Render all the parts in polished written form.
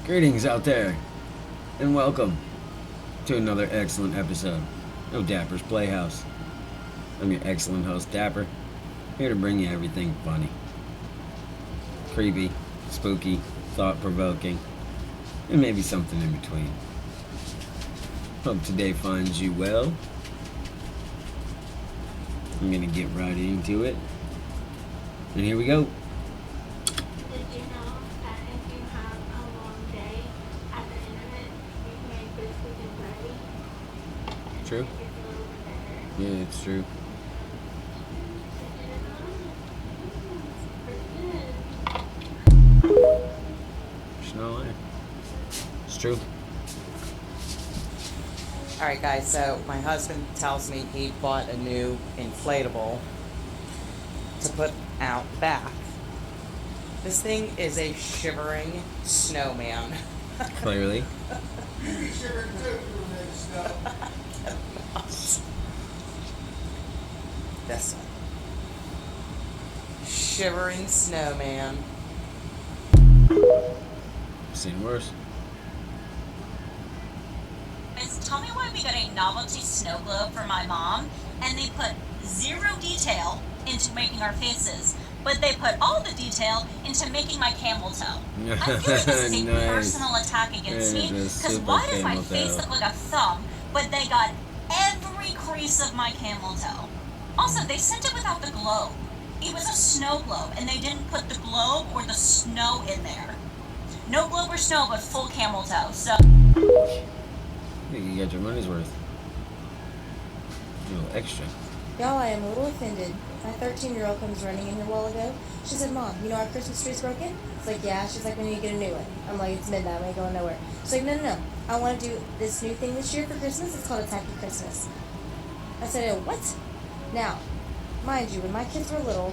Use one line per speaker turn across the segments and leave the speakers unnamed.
Greetings out there, and welcome to another excellent episode of Dapper's Playhouse. I'm your excellent host, Dapper, here to bring you everything funny, creepy, spooky, thought-provoking, and maybe something in between. Hope today finds you well. I'm gonna get right into it, and here we go.
Did you know that if you have a long day at the internet, you can make biscuits and bread?
True?
Make it a little bit better.
Yeah, it's true.
Did you know? It's pretty good.
There's no lie. It's true.
Alright guys, so my husband tells me he bought a new inflatable to put out back. This thing is a shivering snowman.
Clearly.
You be shivering too if you were made of snow.
This one. Shivering snowman.
Seen worse.
Tell me why we got a novelty snow globe for my mom, and they put zero detail into making our faces, but they put all the detail into making my camel toe. I feel like this is a
Nice.
personal attack against me,
It is a
because
super
why does my
camel
face
toe.
look like a thumb, but they got every crease of my camel toe? Also, they sent it without the globe. It was a snow globe, and they didn't put the globe or the snow in there. No globe or snow, but full camel toe, so...
I think you got your money's worth. A little extra.
Y'all, I am a little offended. My 13-year-old comes running in here a while ago. She said, Mom, you know our Christmas tree's broken? It's like, yeah. She's like, we need to get a new one. I'm like, it's midnight. We ain't going nowhere. She's like, no. I want to do this new thing this year for Christmas. It's called a tacky Christmas. I said, what? Now, mind you, when my kids were little,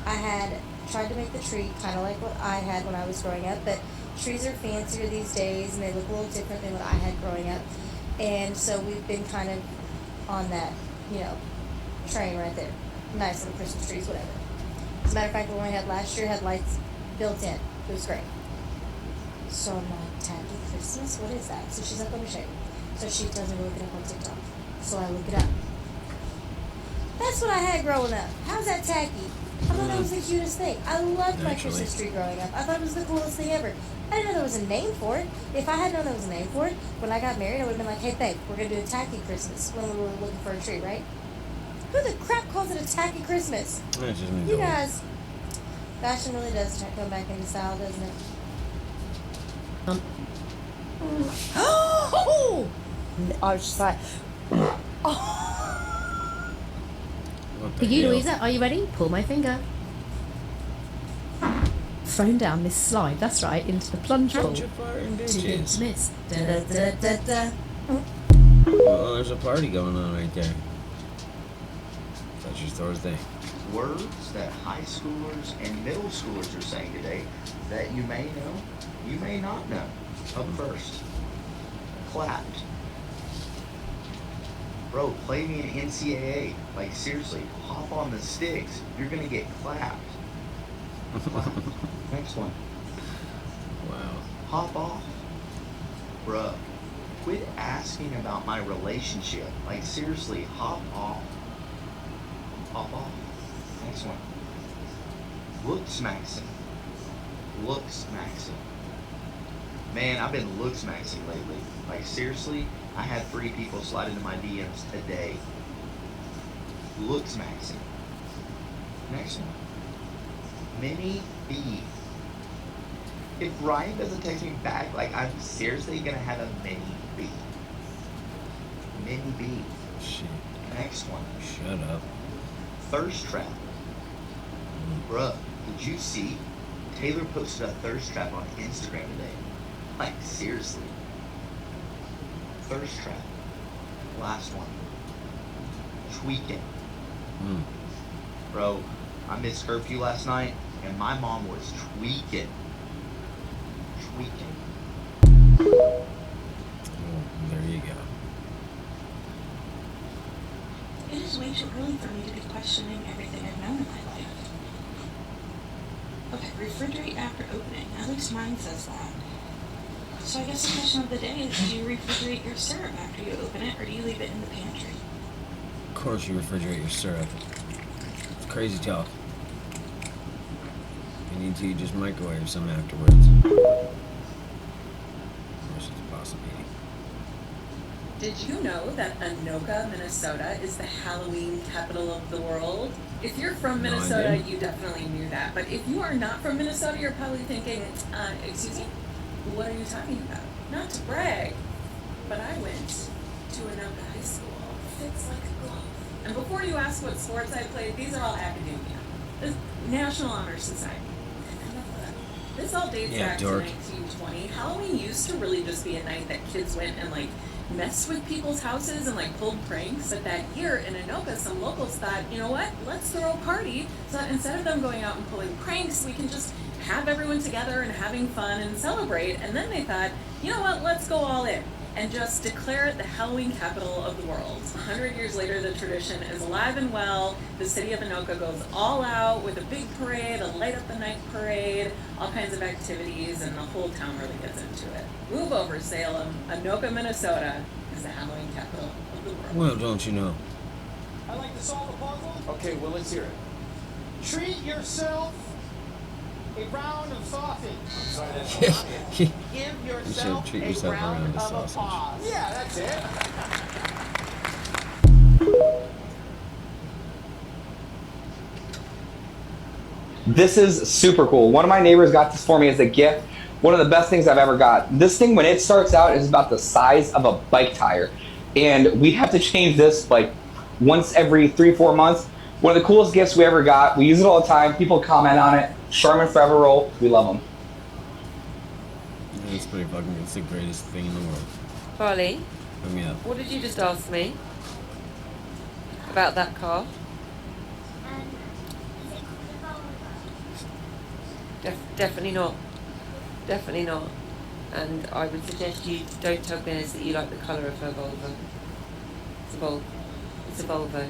I had tried to make the tree kind of like what I had when I was growing up, but trees are fancier these days, and they look a little different than what I had growing up. And so we've been kind of on that, train right there. Nice little Christmas trees, whatever. As a matter of fact, the one we had last year had lights built in. It was great. So I'm like, tacky Christmas? What is that? So she's like, let me show you. So she tells me to look it up on TikTok. So I look it up. That's what I had growing up. How's that tacky? I thought that was the cutest thing. I loved my
Actually.
Christmas tree growing up. I thought it was the coolest thing ever. I didn't know there was a name for it. If I had known there was a name for it, when I got married, I would have been like, hey, babe, we're going to do a tacky Christmas when we were looking for a tree, right? Who the crap calls it a tacky Christmas?
That's just me
You
going.
guys, fashion really does come back into style, doesn't it? Oh! I was just like,
What
For
the
you,
hell?
Louisa, are you ready? Pull my finger. Thrown down this slide, that's right, into the plunge pool.
Bunch of firing
To
bitches.
miss. Da, da, da, da, da.
Well, there's a party going on right there. That's your Thursday.
Words that high schoolers and middle schoolers are saying today that you may know, you may not know. Up first, clapped. Bro, play me in NCAA. Like seriously, hop on the sticks. You're gonna get clapped. Clap. Next one.
Wow.
Hop off. Bruh, quit asking about my relationship. Like seriously, hop off. Hop off. Next one. Looks maxing. Looks maxing. Man, I've been looks maxing lately. Like seriously, I had 3 people slide into my DMs today. Looks maxing. Next one. Mini B. If Ryan doesn't text me back, like I'm seriously gonna have a mini B. Mini B.
Shit.
Next one.
Shut up.
Thirst trap. Bruh, did you see? Taylor posted a thirst trap on Instagram today. Like, seriously. Thirst trap. Last one. Tweaking.
Mm.
Bro, I missed curfew last night, and my mom was tweaking. Tweaking.
Oh, there you go.
It is way too early for me to be questioning everything I've known in my life. Okay, refrigerate after opening. At least mine says that. So I guess the question of the day is, do you refrigerate your syrup after you open it, or do you leave it in the pantry?
Of course you refrigerate your syrup. It's crazy talk. You need to just microwave some afterwards. Of course it's a possibility.
Did you know that Anoka, Minnesota is the Halloween capital of the world? If you're from
No, I
Minnesota,
didn't.
you definitely knew that. But if you are not from Minnesota, you're probably thinking, excuse me, what are you talking about? Not to brag, but I went to Anoka High School. Fits like a glove. And before you ask what sports I played, these are all academia. This National Honor Society. This all dates back
dork.
to 1920. Halloween used to really just be a night that kids went and like messed with people's houses and like pulled pranks. But that year in Anoka, some locals thought, you know what? Let's throw a party. So instead of them going out and pulling pranks, we can just have everyone together and having fun and celebrate. And then they thought, you know what? Let's go all in and just declare it the Halloween capital of the world. 100 years later, the tradition is alive and well. The city of Anoka goes all out with a big parade, a light up the night parade, all kinds of activities, and the whole town really gets into it. Move over, Salem. Anoka, Minnesota is the Halloween capital of the world.
Well, don't you know?
I'd like to solve a puzzle. Okay, well, let's hear it. Treat yourself a round of sausage. Give yourself
treat
a
yourself a
round
round of
of
sausage.
applause. Yeah, that's it.
This is super cool. One of my neighbors got this for me as a gift. One of the best things I've ever got. This thing, when it starts out, is about the size of a bike tire. And we have to change this like once every 3-4 months. One of the coolest gifts we ever got. We use it all the time. People comment on it. Charmin Forever Roll. We love them.
Yeah, it's pretty fucking, it's the greatest thing in the world.
Farley,
Hook me up.
what did you just ask me about that car?
Is it called a Volvo?
Definitely not. Definitely not. And I would suggest you don't tell Glennis that you like the colour of her Volvo. It's a Volvo. It's a Volvo.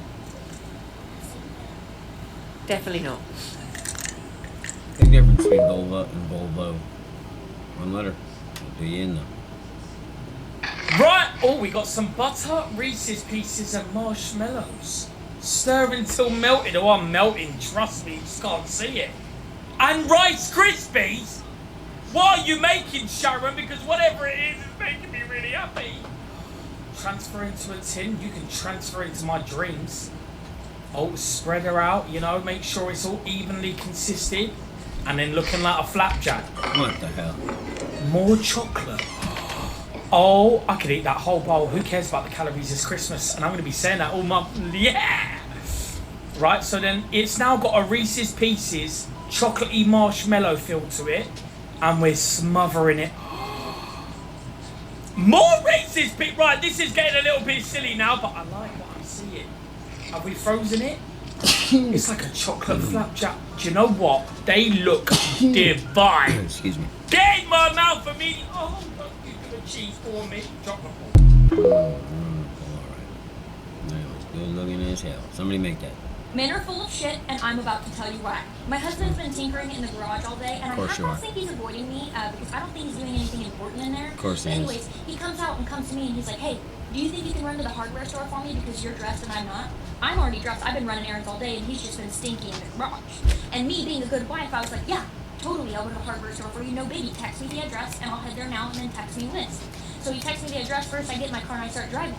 Definitely not.
Big difference between Volvo and Volvo. One letter. What do you know?
Right, oh, we got some butter, Reese's Pieces and marshmallows. Stir until melted. Oh, I'm melting, trust me, you just can't see it. And Rice Krispies? What are you making, Sharon? Because whatever it is making me really happy. Transfer into a tin, you can transfer into my dreams. Oh, spread her out, you know, make sure it's all evenly consistent. And then looking like a flapjack.
What the hell?
More chocolate. Oh, I could eat that whole bowl. Who cares about the calories? It's Christmas. And I'm going to be saying that all month. Yeah! Right, so then it's now got a Reese's Pieces chocolatey marshmallow feel to it. And we're smothering it. More Reese's Pieces! Right, this is getting a little bit silly now, but I like what I'm seeing. Have we frozen it? It's like a chocolate flapjack. Do you know what? They look divine.
Excuse me.
Get in my mouth immediately. Oh, don't you do a cheese for me. Chocolate ball.
Alright. That was good looking as hell. Somebody make that.
Men are full of shit, and I'm about to tell you why. My husband's been tinkering in the garage all day, and I
Course
half
you are.
think he's avoiding me because I don't think he's doing anything important in there.
Of course
But
he is.
anyways, he comes out and comes to me, and he's like, hey, do you think you can run to the hardware store for me because you're dressed and I'm not? I'm already dressed. I've been running errands all day, and he's just been stinking in the garage. And me being a good wife, I was like, yeah, totally, I'll go to the hardware store for you. No biggie. Text me the address, and I'll head there now, and then text me a list. So he texts me the address first. I get in my car, and I start driving.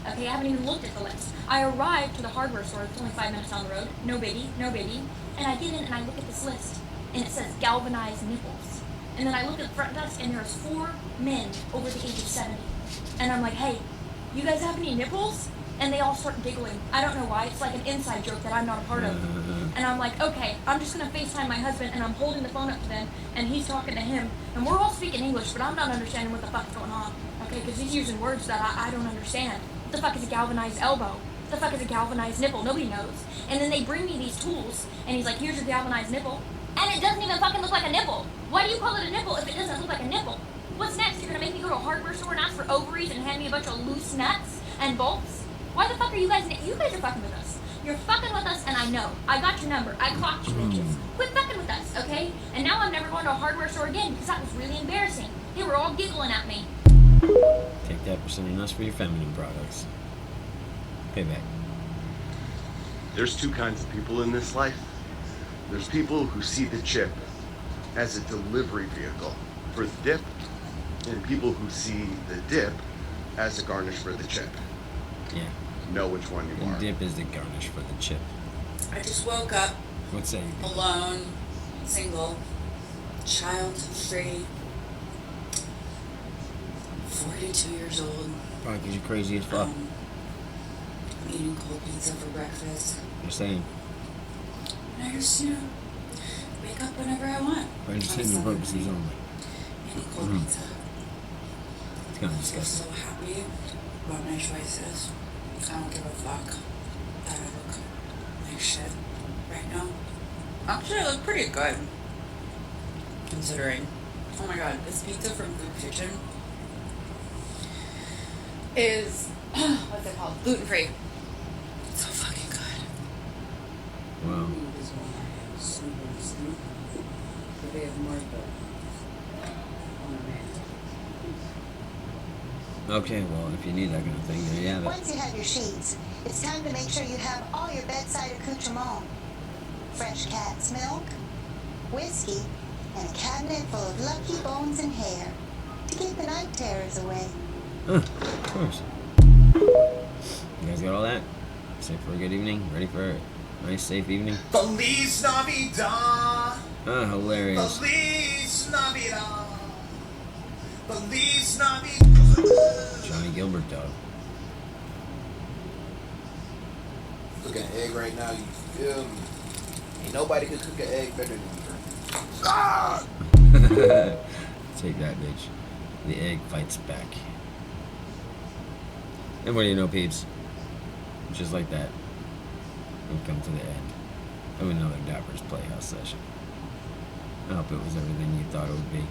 Okay, I haven't even looked at the list. I arrived to the hardware store. It's only 5 minutes down the road. No biggie, no biggie. And I get in and I look at this list, and it says galvanized nipples. And then I look at the front desk, and there's 4 men over the age of 70. And I'm like, hey, you guys have any nipples? And they all start giggling. I don't know why. It's like an inside joke that I'm not a part of. And I'm like, okay, I'm just gonna FaceTime my husband, and I'm holding the phone up to them, and he's talking to him, and we're all speaking English, but I'm not understanding what the fuck's going on. Okay, because he's using words that I don't understand. What the fuck is a galvanized elbow? What the fuck is a galvanized nipple? Nobody knows. And then they bring me these tools, and he's like, here's your galvanized nipple. And it doesn't even fucking look like a nipple. Why do you call it a nipple if it doesn't look like a nipple? What's next? You're gonna make me go to a hardware store and ask for ovaries and hand me a bunch of loose nuts and bolts? Why the fuck are you guys are fucking with us. You're fucking with us, and I know. I got your number. I clocked you bitches. Quit fucking with us, okay? And now I'm never going to a hardware store again because that was really embarrassing. They were all all giggling at me.
Take that for sending us for your feminine products. Payback.
There's two kinds of people in this life. There's people who see the chip as a delivery vehicle for the dip, and people who see the dip as a garnish for the chip.
Yeah.
Know which one you
The
are.
dip is the garnish for the chip.
I just woke up
What's that?
alone, single, child-free, 42 years old.
Probably because you're crazy as fuck.
I'm eating cold pizza for breakfast.
You're saying.
And I just, wake up whenever I want.
For entertainment
On a
purposes
Sunday.
only.
Eating cold pizza.
It's kind of
I feel
disgusting.
so happy about my choices. I don't give a fuck that I look like shit right now. Actually, I look pretty good. Considering. Oh my god, this pizza from Goop Kitchen is, what's it called? Gluten-free. It's so fucking good.
Wow. Okay, well, if you need that kind of thing, there you have it.
Once you have your sheets, it's time to make sure you have all your bedside accoutrement. Fresh cat's milk, whiskey, and a cabinet full of lucky bones and hair to keep the night terrors away.
Of course. You guys got all that? Safe for a good evening? Ready for a nice, safe evening?
Feliz Navidad.
Ah, hilarious.
Feliz Navidad. Feliz Navidad.
Johnny Gilbert, dog.
Cook an egg right now, you feel me? Ain't nobody could cook an egg better than you. Ah!
Take that, bitch. The egg fights back. And what do you know, peeps? Just like that, we've come to the end of another Dapper's Playhouse session. I hope it was everything you thought it would be.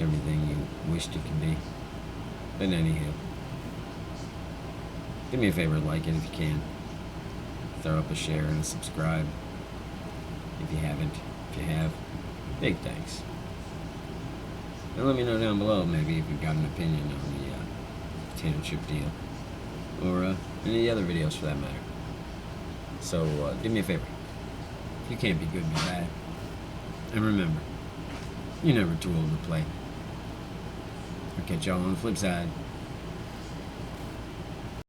Everything you wished it could be. But anywho, do me a favor, like it if you can. Throw up a share and a subscribe. If you haven't, if you have, big thanks. And let me know down below, maybe if you've got an opinion on the potato chip deal. Or any other videos for that matter. So, do me a favor. You can't be good, be bad. And remember, you're never too old to play. I'll catch y'all on the flip side.